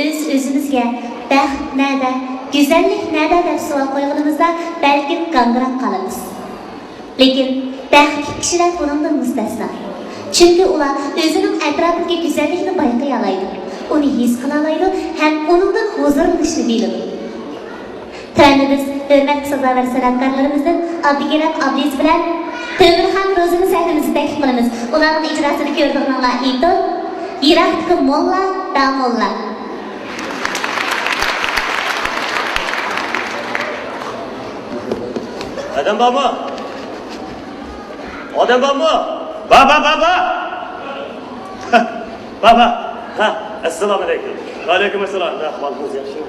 öz-özümüzge baxt näde, güzellik näde dep savol qo'yganimizda balkim g'angrab qolamiz. Lekin baxtli kishilar bundan mustasno. Chunki ular o'zining atrofidagi go'zallikni bayqay oladi, uni his qila oladi ham uningdan huzurlanishni biladi. Tanrimiz hurmatli sazovor san'atkorlarimizdan Abdugerak Abdiz bilan Temirxon Ro'zini sahnamizni taklif qilamiz. Ularning ijrosini ko'rganlar aytib, Yiroqdagi molla damolla. Adam baba. Adam baba. Baba. Baba. Ha, assalomu alaykum. Va alaykum assalom. Ahvolingiz yaxshimi?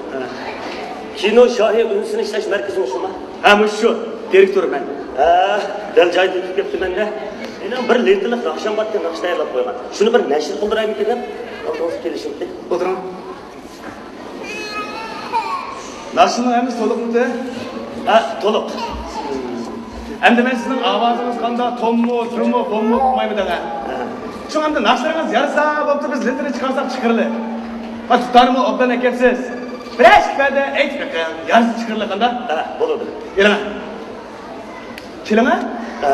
Kino shohi unsini ishlash markazimi shumi? Ha, shu. Direktorman. Ha, dal joyda tutib ketdim-da. Meni bir lentalik naqshambatga naqsh tayyorlab qo'ygan. Shuni bir nashr qildiraymi deb, o'zim kelishimdi. O'tiring. Naqshning hamiz to'liqmi? Ha, to'liq. Endi men sizning ovozingiz qanday tommo, turmo, bommo qilmaymi degan. Shu endi naqshlaringiz yarsa bo'pti, biz lentini chiqarsak chiqirli. Va tutarmi obdan ekapsiz. Biroz kifada aytib yarsa chiqirli qanday? Ha, bo'ladi. Kelama. Kelama? Ha.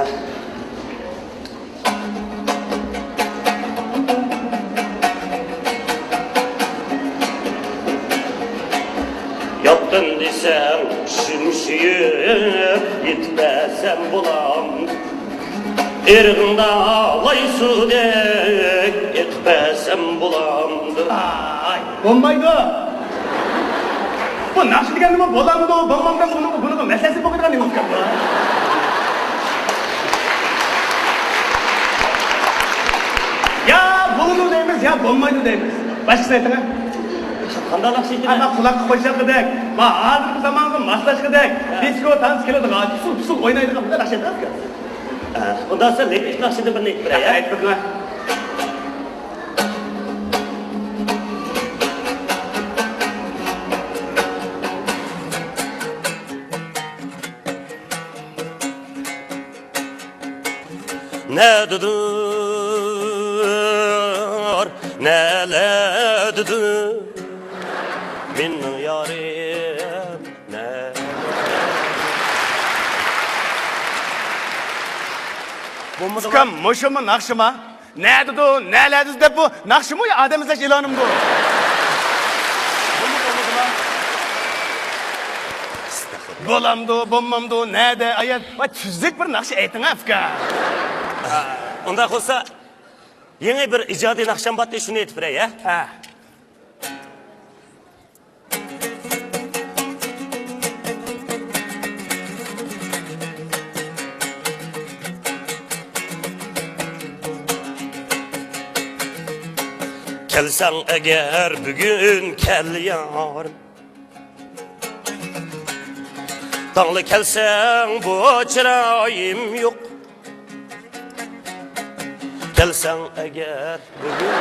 Yaptın desem şimşiyip gitmesem bulam. Erğinde ağlaysı dek gitmesem bulamdı. Ay, olmaydı. Bu nakşı degan nima bo'lamdi, bo'lmamdan buni masalasi bo'lgan nima ekan bu? Ya bo'ladi deymiz, ya bo'lmaydi deymiz. Boshqasini ayting. Qanday nakshi ekan? Ana quloqqa qo'yishaqidek, ma hozirgi zamonga moslashqidek, disko dans keladigan, usul o'ynaydigan bir nakshi ekan. Undan sen lekin nakshini bir aytib beray. Aytib berma. Nedir, neledir benim yarim ne? Sıkan muşumu nakşıma? Ne dedi, ne lediz de bu? Nakşımı ya adem izleş ilanım bu. Bolamdı, bommamdı, ne de ayet. Tüzlük bir nakşı eğitin afka. Onda olsa yeni bir icadi nakşambat şunu aytib beray, ya. Ha. Kelsen eğer bugün kel yarım. Dağlı kelsen bu çırayım yok. Kelsen eğer bugün...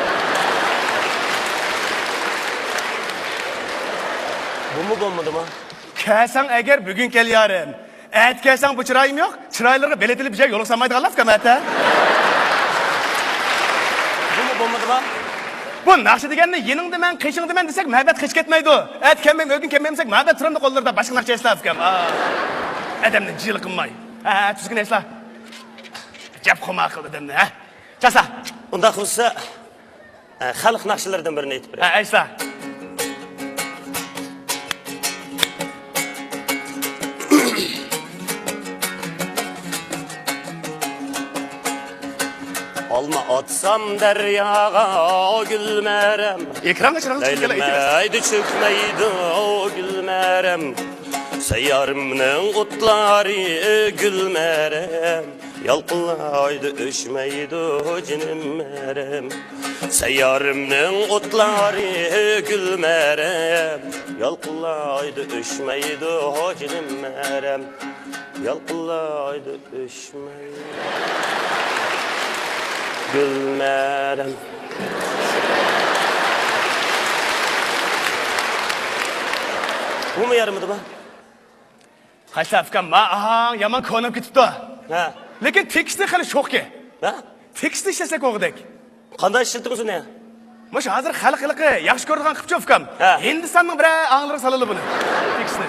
Bu mu bulmadı mı? Kelsen eğer bugün kel yarım. Evet kelsen bu çırayım yok. Çırayları beletili bir şey yolu samaydı laf kamete. Bu mu bulmadı mı? Bu nakşı deganni yeningdi men, qishingdi men desek muhabbet qish ketmaydi. Et kelmem, o'gin kelmem desek muhabbet turindi qo'llarda boshqa nakşı eslab kam. Adamni jil qilmay. Ha, tuzgin esla. Gap xoma qildi adamni, ha. Jasa. Unda olsa xalq nakşilaridan birini aytib beray. Ha, esla. Alma atsam deryaga gülmerem. Ekranga chiroq chiqib keladi. Değmeydi çökmeydi o gülmerem. Seyyarımның otları gülmerem. Yalqılaydı öşmeydi o cinimmerem. Seyyarımның otları gülmerem. Yalqılaydı öşmeydi o cinimmerem. Yalqılaydı öşmeydi gülmerem. Bu mu yarımıdı mı? Qaysi afkam ma aha yomon ko'rinib ketibdi. Ha. Lekin tekstni hali sho'xki. Ha? Tekstni ishlasak o'g'dek. Qanday ishlatdingiz uni? Mush hozir xalqiliqi yaxshi ko'radigan qilib o'fkam. Ha. Hindistonning bir anglari salali buni. Teksni.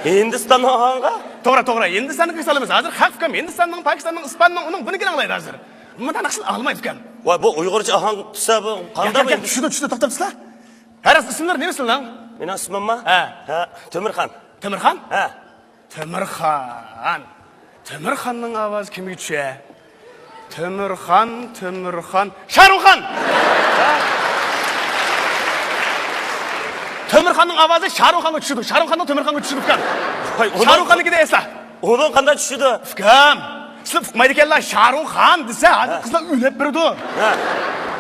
Hindistonning ağanga? To'g'ri. Hindistonning salamiz. Hozir xalqim Hindistonning, Pokistonning, Ispanning uning bunikini anglaydi hozir. Bundan naqshil olmaydi ekan. Voy, bu Uyg'urcha ahang tutsa bu qanday bu? Tushdi, to'xtabsizlar. Haras ismlar nima sizlar? Mening ismimmi? Ha. Ha, Temirxon. Temirxon? Ha. Temirxon. Temirxonning ovozi kimga tushadi? Temirxon. Shahrukxon. Temirxonning ovozi Shahrukxonga tushdi. Shahrukxonning Temirxonga tushdi ekan. Voy, Shahrukxonnikida esa. Onun qanday tushdi? Fikam. Siz uqmaydi ekanlar Shahrukxon desa, hozir qizlar o'lib berdi. Ha.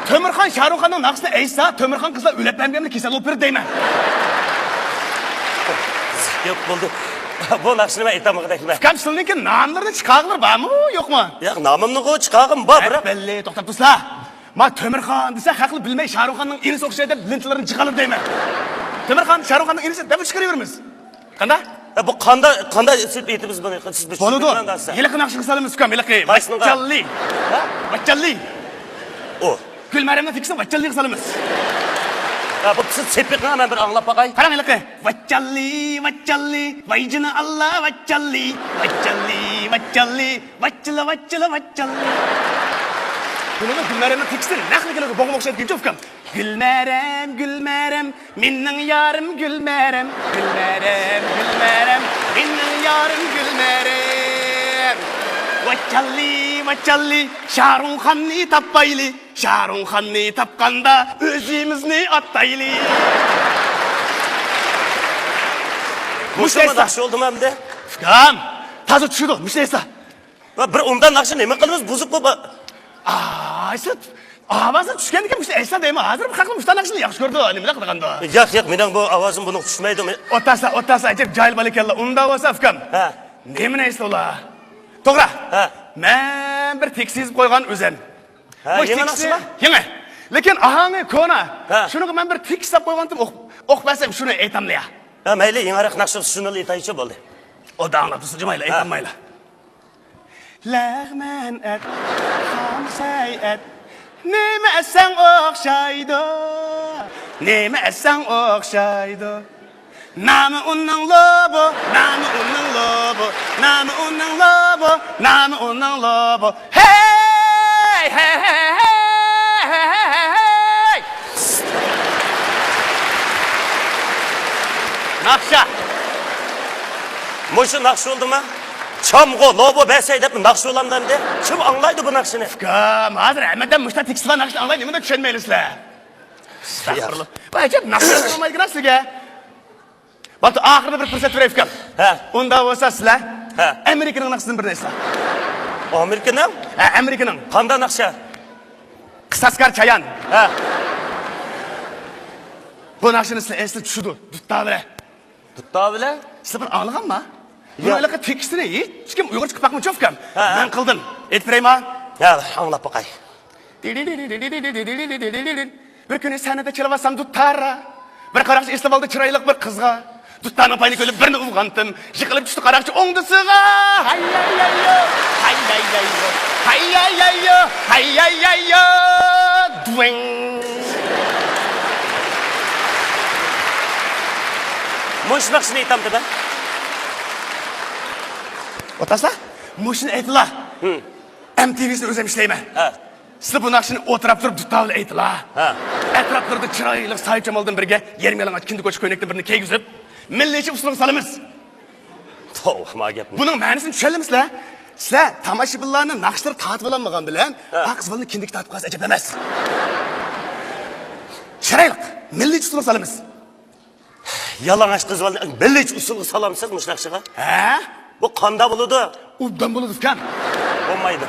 Temirxon Shahrukxonning naqsini aytsa, Temirxon qizlar o'lib bermaganda kasal bo'lib berdi deyman. Yo'q bo'ldi. Bu naqshni men aytamadim. Fikam sizlarniki nomlarini chiqarlar bormi, yo'qmi? Yo'q, nomimni qo'y chiqag'im bor, biroq Belli, to'xtab tursa. Ma Temirxon desa, haqli bilmay Shahrukxonning inisi o'xshaydi deb lentlarini chiqarlar deyman. Temirxon Shahrukxonning inisi deb chiqaraveramiz. Qanday? bu qanday siz aytibsiz buni? Siz bir Bo'ladi. Yiliqi naqshi qilamiz ukam, yiliqi. Vachalli. Ha? Vachalli. O. Gulmaramni fiksin vachalli qilamiz. Ha, bu siz sepiqni men bir anglab baqay. Qarang yiliqi. Vachalli. Vayjini Allah vachalli. Vachalli. Bunu gulmaramni fiksin. Naqliga bo'g'moq o'xshaydi deb ukam. Gülmerem, minning yarım gülmerem. Minning yarım gülmerem. Vachalli, Shahrukxonni tapayli. Shahrukxonni tapqanda o'zimizni attayli. Mushta naqsh oldim hamda. Fikam, toza tushdi, mushta. Va bir undan naqsh nima qilamiz? Buzib qo'yib. Aysit. Ovozi tushgan ekan, mushta aytsa deyman. Hozir bu haqli mushta naqshni yaxshi ko'rdi, nima qilganda. Yo'q, mening bu ovozim buni tushmaydi. Otasi ajib joyil balakallar. Unda bo'lsa fikam. Ha. Nima deysiz-ular? To'g'ri. Ha. Men bir tekst yozib qo'ygan o'zim. Ha, yangi naqshmi? Yangi. Lekin ahangi ko'na. Ha. Shuni men bir tekst yozib qo'ygandim, o'qmasam shuni aytamlar. Ha, mayli, yangiroq naqsh shuni aytaychi bo'ldi. O da anladı, mayli, aytamayla. Lağmen et, hamsay et, neme etsen okşaydı, neme etsen okşaydı. Namı onun lobu, namı onun lobu. Hey! Nakşa. Mo'shu naqsh oldimi? Chamg'o, lobo basay deb naqsh olamdan de. Kim anglaydi bu naqshni? Fikam, hozir hammadan mushta tekstillar naqshni anglaydi, nimani tushunmaysizlar. Astagfirullah. Bu ajab naqsh olmaydigan sizga. Batu oxirida bir fursat beray fikam. Ha. Unda bo'lsa sizlar Ha. Amerikaning naqshidan birini esla. Amerikaning? Ha, Amerikaning. Qanday naqsha? Qisaskar chayan. Ha. Bu naqshni sizlar esla tushdi. Duttabile. Tuttabile? Sizlar bir anglaganmi? Bunaqa tekstini hech kim Uyg'urcha qilib bakmoqchi fikam. Men qildim. Aytib beraymi? Ha, anglab baqay. Bir kuni sanada chiravasam duttara. Bir qaraqchi eslab oldi chiroyli bir qizga. Duttaning payini ko'rib birini uyg'ondim. Yiqilib tushdi qaraqchi o'ngdisiga. Hayayayyo. Dwing. Mo'shu naqshni aytamdi ben. Otaslar, mushuni aytdilar. MTV'sini o'zim ishlayman. Ha. Sizlar bu naqshni o'tirib turib duttavli aytdilar. Ha. Atroflarda chiroyli saychamaldan birga yermelan kindi ko'ch ko'ynakdan birini kiygizib, milliycha usulga solamiz. To'g'ri, ma gap. Buning ma'nosini tushundingizlar? Sizlar tomoshabinlarning naqshlari tatib olmagan bilan, aqzbilni kindik tatib qolsa ajab emas. Chiroyli milliycha usulga solamiz. Yalang'och qizlarni milliy usulga solamsiz mush naqshiga? Ha? Bu qanday bo'ladi? Ubdan bo'ladi fikam. Bo'lmaydi.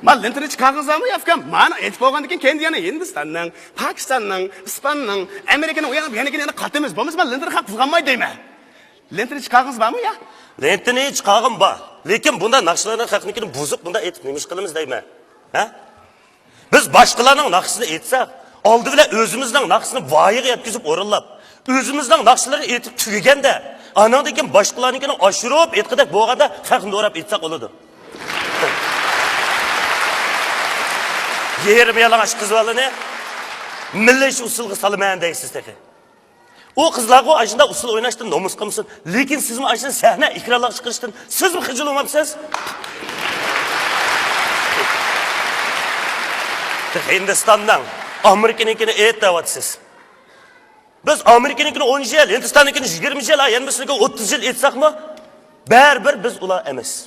Mal lentirich qag'izlarmi yafkam? Mana aytib qo'ygandan keyin kendi yana Hindistonning, Pokistonning, Ispanning, Amerikaning uyanib yana qatimiz. Bo'lmasa men lentir haq qilganmay deyman. Lentirich qag'iz bormi ya? Lentini hech qag'im bor. Lekin bunda naqshlarning haqnikini buzib bunda aytib nima ish qilamiz deyman. Ha? Biz boshqalarning naqshini aytsak, oldi bilan o'zimizning naqshini voyaga yetkazib o'rinlab, o'zimizning naqshlarni aytib tugaganda, anandan keyin boshqalarnikini oshirib, aytqidak bo'lganda haqni o'rab aytsak bo'ladi. Yerim yalang'och qizlarni milliy usulga salaman deysiz teki. O qizlarga ajında usul o'ynashdan nomus qilsin. Lekin siz mi ajında sahna ekranlarga chiqishdan siz mi xijil olmabsiz? Hindistondan Amerikanikini aytayapsiz. Biz Amerikanikini 10 yil, Hindistonnikini 20 yil, yanmasiniga 30 yil aytsakmi, baribir biz ular emas.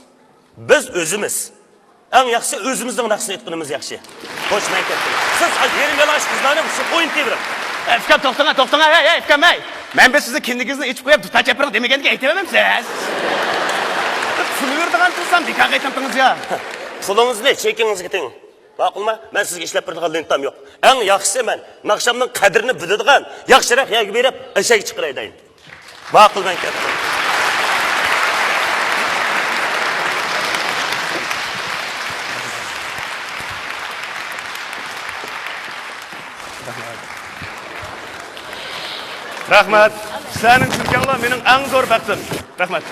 Biz o'zimiz. Eng yaxshi o'zimizning naqsini aytganimiz yaxshi. Qo'shmay ketdik. Siz yerim yalash qizlarni shu qo'yin tebirib. Efkan to'xtang, hey, Efkan ey. Men biz sizni kindigingizni ichib qo'yib, tuta chapiring demaganiga aytaman siz. Pul berdigan tursam, dikkat aytdingiz ya. Pulingizni chekingizga teng. Baqilma, men sizga ishlab beradigan lentam yo'q. Eng yaxshisi men naqshamning qadrini biladigan, yaxshiroq yagi berib, eshak chiqiray deyin. Baqilman ketdim. Rahmat. Senin Türkan'la benim en zor baktım. Rahmat.